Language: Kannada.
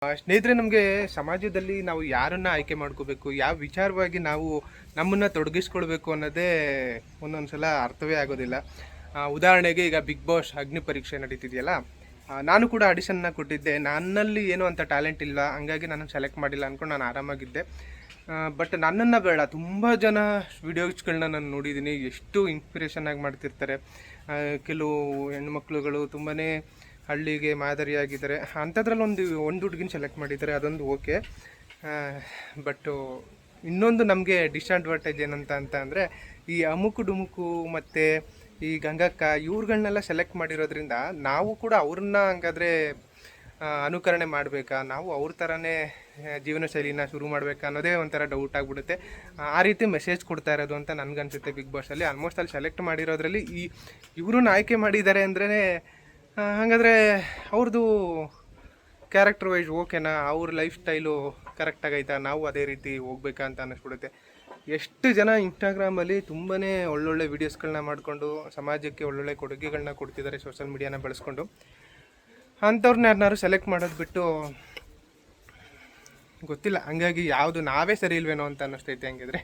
ಸ್ನೇಹಿತರೆ, ನಮಗೆ ಸಮಾಜದಲ್ಲಿ ನಾವು ಯಾರನ್ನ ಆಯ್ಕೆ ಮಾಡ್ಕೋಬೇಕು, ಯಾವ ವಿಚಾರವಾಗಿ ನಾವು ನಮ್ಮನ್ನು ತೊಡಗಿಸ್ಕೊಳ್ಬೇಕು ಅನ್ನೋದೇ ಒಂದೊಂದು ಸಲ ಅರ್ಥವೇ ಆಗೋದಿಲ್ಲ. ಉದಾಹರಣೆಗೆ ಈಗ ಬಿಗ್ ಬಾಸ್ ಅಗ್ನಿ ಪರೀಕ್ಷೆ ನಡೀತಿದೆಯಲ್ಲ, ನಾನು ಕೂಡ ಆಡಿಷನ್ನ ಕೊಟ್ಟಿದ್ದೆ. ನನ್ನಲ್ಲಿ ಏನೋ ಅಂತ ಟ್ಯಾಲೆಂಟ್ ಇಲ್ಲ, ಹಂಗಾಗಿ ನನ್ನನ್ನು ಸೆಲೆಕ್ಟ್ ಮಾಡಿಲ್ಲ ಅಂದ್ಕೊಂಡು ನಾನು ಆರಾಮಾಗಿದ್ದೆ. ಬಟ್ ನನ್ನನ್ನು ಬೇಡ, ತುಂಬ ಜನ ವೀಡಿಯೋಸ್ಗಳನ್ನ ನಾನು ನೋಡಿದ್ದೀನಿ, ಎಷ್ಟು ಇನ್ಸ್ಪಿರೇಷನ್ ಆಗಿ ಮಾಡ್ತಿರ್ತಾರೆ. ಕೆಲವು ಹೆಣ್ಮಕ್ಳುಗಳು ತುಂಬಾ ಹಳ್ಳಿಗೆ ಮಾದರಿಯಾಗಿದ್ದಾರೆ. ಅಂಥದ್ರಲ್ಲಿ ಒಂದು ಹುಡುಗಿನ ಸೆಲೆಕ್ಟ್ ಮಾಡಿದ್ದಾರೆ, ಅದೊಂದು ಓಕೆ. ಬಟ್ಟು ಇನ್ನೊಂದು ನಮಗೆ ಡಿಸ್ಅಡ್ವಾಂಟೇಜ್ ಏನಂತ ಅಂದರೆ, ಈ ಅಮುಕು ಡುಮುಕು ಮತ್ತು ಈ ಗಂಗಕ್ಕ ಇವ್ರುಗಳನ್ನೆಲ್ಲ ಸೆಲೆಕ್ಟ್ ಮಾಡಿರೋದ್ರಿಂದ ನಾವು ಕೂಡ ಅವ್ರನ್ನ ಹಂಗಾದರೆ ಅನುಕರಣೆ ಮಾಡಬೇಕಾ, ನಾವು ಅವ್ರ ಥರನೇ ಜೀವನ ಶೈಲಿನ ಶುರು ಮಾಡಬೇಕಾ ಅನ್ನೋದೇ ಒಂಥರ ಡೌಟ್ ಆಗಿಬಿಡುತ್ತೆ. ಆ ರೀತಿ ಮೆಸೇಜ್ ಕೊಡ್ತಾ ಇರೋದು ಅಂತ ನನಗನ್ಸುತ್ತೆ ಬಿಗ್ ಬಾಸಲ್ಲಿ. ಆಲ್ಮೋಸ್ಟ್ ಅಲ್ಲಿ ಸೆಲೆಕ್ಟ್ ಮಾಡಿರೋದ್ರಲ್ಲಿ ಇವ್ರನ್ನ ಆಯ್ಕೆ ಮಾಡಿದ್ದಾರೆ ಅಂದ್ರೇ ಹಾಗಾದರೆ ಅವ್ರದ್ದು ಕ್ಯಾರೆಕ್ಟರ್ ವೈಸ್ ಓಕೆನಾ, ಅವ್ರ ಲೈಫ್ ಸ್ಟೈಲು ಕರೆಕ್ಟಾಗೈತಾ, ನಾವು ಅದೇ ರೀತಿ ಹೋಗ್ಬೇಕಾ ಅಂತ ಅನ್ನಿಸ್ಬಿಡುತ್ತೆ. ಎಷ್ಟು ಜನ ಇನ್ಸ್ಟಾಗ್ರಾಮಲ್ಲಿ ತುಂಬಾ ಒಳ್ಳೊಳ್ಳೆ ವೀಡಿಯೋಸ್ಗಳನ್ನ ಮಾಡಿಕೊಂಡು ಸಮಾಜಕ್ಕೆ ಒಳ್ಳೊಳ್ಳೆ ಕೊಡುಗೆಗಳನ್ನ ಕೊಡ್ತಿದ್ದಾರೆ ಸೋಷಲ್ ಮೀಡಿಯಾನ ಬಳಸ್ಕೊಂಡು. ಅಂಥವ್ರನ್ನ ಯಾರನ್ನಾರು ಸೆಲೆಕ್ಟ್ ಮಾಡೋದು ಬಿಟ್ಟು ಗೊತ್ತಿಲ್ಲ, ಹಂಗಾಗಿ ಯಾವುದು ನಾವೇ ಸರಿ ಇಲ್ವೇನೋ ಅಂತ ಅನ್ನಿಸ್ತೈತೆ ಹಂಗಿದ್ರೆ.